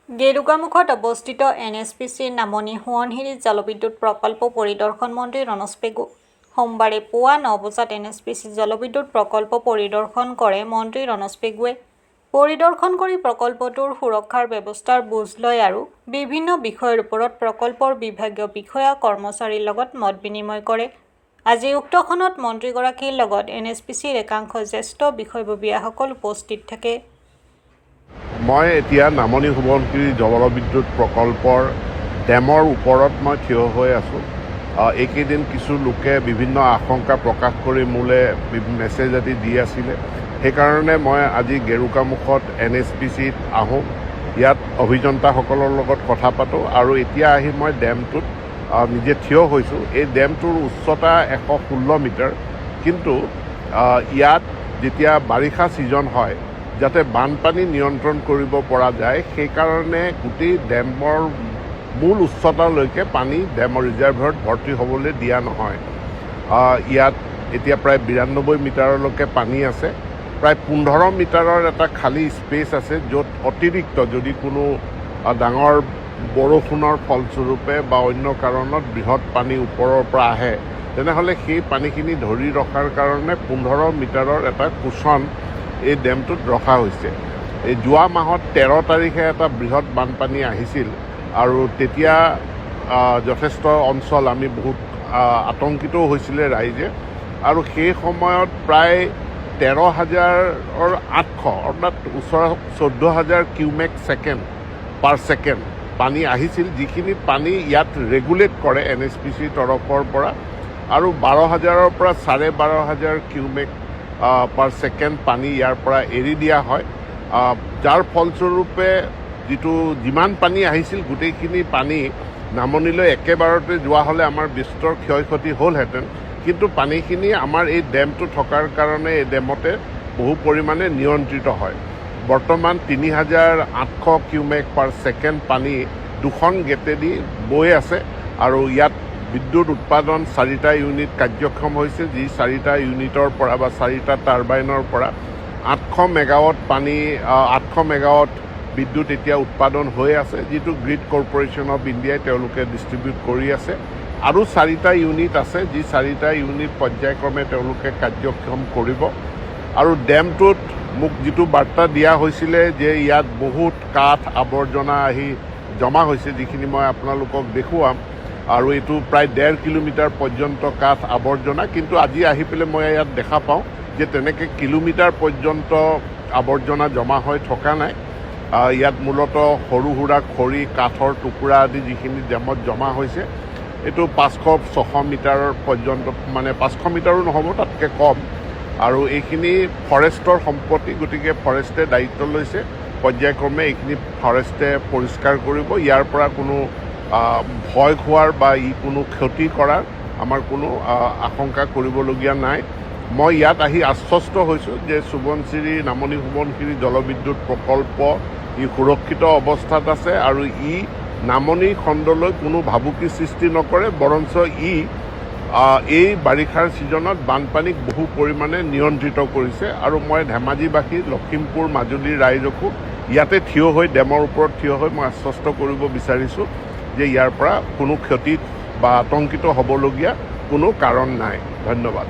গেৰুকামুখত অৱস্থিত NSPCৰ নামনি সোৱণশিৰি জলবিদ্যুৎ প্ৰকল্প পৰিদৰ্শন মন্ত্ৰী ৰণোজ পেগু সোমবাৰে পুৱা 9 বজাত NSPC জলবিদ্যুৎ প্ৰকল্প পৰিদৰ্শন কৰে। মন্ত্ৰী ৰণোজ পেগুৱে পৰিদৰ্শন কৰি প্ৰকল্পটোৰ সুৰক্ষাৰ ব্যৱস্থাৰ বুজ লয় আৰু বিভিন্ন বিষয়ৰ ওপৰত প্ৰকল্পৰ বিভাগীয় বিষয়া কৰ্মচাৰীৰ লগত মত বিনিময় কৰে। আজি উক্তখনত মন্ত্ৰীগৰাকীৰ লগত NSPCৰ একাংশ জ্যেষ্ঠ বিষয়ববীয়াসকল উপস্থিত থাকে। মই এতিয়া নামনি সোৱণশিৰি জলবিদ্যুৎ প্ৰকল্পৰ ডেমৰ ওপৰত মই থিয় হৈ আছোঁ। এইকেইদিন কিছু লোকে বিভিন্ন আশংকা প্ৰকাশ কৰি মোলৈ মেছেজ আদি দি আছিলে। সেইকাৰণে মই আজি গেৰুকামুখত NSPCত আহোঁ, ইয়াত অভিযন্তাসকলৰ লগত কথা পাতোঁ আৰু এতিয়া আহি মই ডেমটোত নিজে থিয় হৈছোঁ। এই ডেমটোৰ উচ্চতা 116 মিটাৰ, কিন্তু ইয়াত যেতিয়া বাৰিষা ছিজন হয় যাতে বানপানী নিয়ন্ত্ৰণ কৰিব পৰা যায়, সেইকাৰণে গোটেই ডেমৰ মূল উচ্চতালৈকে পানী ডেমৰ ৰিজাৰ্ভাৰত ভৰ্তি হ'বলৈ দিয়া নহয়। ইয়াত এতিয়া প্ৰায় 92 মিটাৰলৈকে পানী আছে। প্ৰায় 15 মিটাৰৰ এটা খালী স্পেচ আছে, য'ত অতিৰিক্ত যদি কোনো ডাঙৰ বৰষুণৰ ফলস্বৰূপে বা অন্য কাৰণত বৃহৎ পানী ওপৰৰ পৰা আহে, তেনেহ'লে সেই পানীখিনি ধৰি ৰখাৰ কাৰণে 15 মিটাৰৰ এটা কুচন এই ডেমটোত ৰখা হৈছে। এই যোৱা মাহত 13 তাৰিখে এটা বৃহৎ বানপানী আহিছিল আৰু তেতিয়া যথেষ্ট অঞ্চল আমি বহুত আতংকিতও হৈছিলে ৰাইজে, আৰু সেই সময়ত প্ৰায় 13,800 অৰ্থাৎ ওচৰ 14,000 কিউমেক ছেকেণ্ড পাৰ ছেকেণ্ড পানী আহিছিল, যিখিনি পানী ইয়াত ৰেগুলেট কৰে NSPCৰ তৰফৰ পৰা, আৰু 12,000ৰ পৰা 12,500 কিউমেক পাৰ ছেকেণ্ড পানী ইয়াৰ পৰা এৰি দিয়া হয়, যাৰ ফলস্বৰূপে যিমান পানী আহিছিল গোটেইখিনি পানী নামনিলৈ একেবাৰতে যোৱা হ'লে আমাৰ বিস্তৰ ক্ষয় ক্ষতি হ'লহেঁতেন। কিন্তু পানীখিনি আমাৰ এই ডেমটো থকাৰ কাৰণে এই ডেমতে বহু পৰিমাণে নিয়ন্ত্ৰিত হয়। বৰ্তমান 3,800 কিউমেক পাৰ ছেকেণ্ড পানী দুখন গেটেদি বৈ আছে, আৰু ইয়াত বিদ্যুৎ উৎপাদন 4টা ইউনিট কাৰ্যক্ষম হৈছে, যি 4টা ইউনিটৰ পৰা বা 4টা টাৰ্বাইনৰ পৰা 800 মেগাৱাট বিদ্যুৎ এতিয়া উৎপাদন হৈ আছে, যিটো গ্ৰীড কৰ্পোৰেশ্যন অফ ইণ্ডিয়াই তেওঁলোকে ডিষ্ট্ৰিবিউট কৰি আছে। আৰু 4টা ইউনিট আছে, যি 4টা ইউনিট পৰ্যায়ক্ৰমে তেওঁলোকে কাৰ্যক্ষম কৰিব। আৰু ডেমটোত মোক যিটো বাৰ্তা দিয়া হৈছিলে যে ইয়াত বহুত কাঠ আৱৰ্জনা আহি জমা হৈছে, যিখিনি মই আপোনালোকক দেখুৱাম, আৰু এইটো প্ৰায় 1.5 কিলোমিটাৰ পৰ্যন্ত কাঠ আৱৰ্জনা, কিন্তু আজি আহি পেলাই মই ইয়াত দেখা পাওঁ যে তেনেকৈ কিলোমিটাৰ পৰ্যন্ত আৱৰ্জনা জমা হৈ থকা নাই। ইয়াত মূলতঃ সৰু সুৰা খৰি, কাঠৰ টুকুৰা আদি যিখিনি ডেমত জমা হৈছে, এইটো 500-600 মিটাৰৰ পৰ্যন্ত, মানে 500 মিটাৰো নহ'ব, তাতকৈ কম। আৰু এইখিনি ফৰেষ্টৰ সম্পত্তি, গতিকে ফৰেষ্টে দায়িত্ব লৈছে, পৰ্যায়ক্ৰমে এইখিনি ফৰেষ্টে পৰিষ্কাৰ কৰিব। ইয়াৰ পৰা কোনো ভয় খোৱাৰ বা কোনো ক্ষতি কৰাৰ আমাৰ কোনো আশংকা কৰিবলগীয়া নাই। মই ইয়াত আহি আশ্বস্ত হৈছোঁ যে নামনি সোৱণশিৰি জলবিদ্যুৎ প্ৰকল্প সুৰক্ষিত অৱস্থাত আছে, আৰু নামনি খণ্ডলৈ কোনো ভাবুকি সৃষ্টি নকৰে, বৰঞ্চ এই বাৰিষাৰ ছিজনত বানপানীক বহু পৰিমাণে নিয়ন্ত্ৰিত কৰিছে। আৰু মই ধেমাজিবাসী, লখিমপুৰ, মাজুলীৰ ৰাইজকো ইয়াতে থিয় হৈ, ডেমৰ ওপৰত থিয় হৈ মই আশ্বস্ত কৰিব বিচাৰিছোঁ যে ইয়াৰ পৰা কোনো ক্ষতি বা আতংকিত হ'বলগীয়া কোনো কাৰণ নাই। ধন্যবাদ।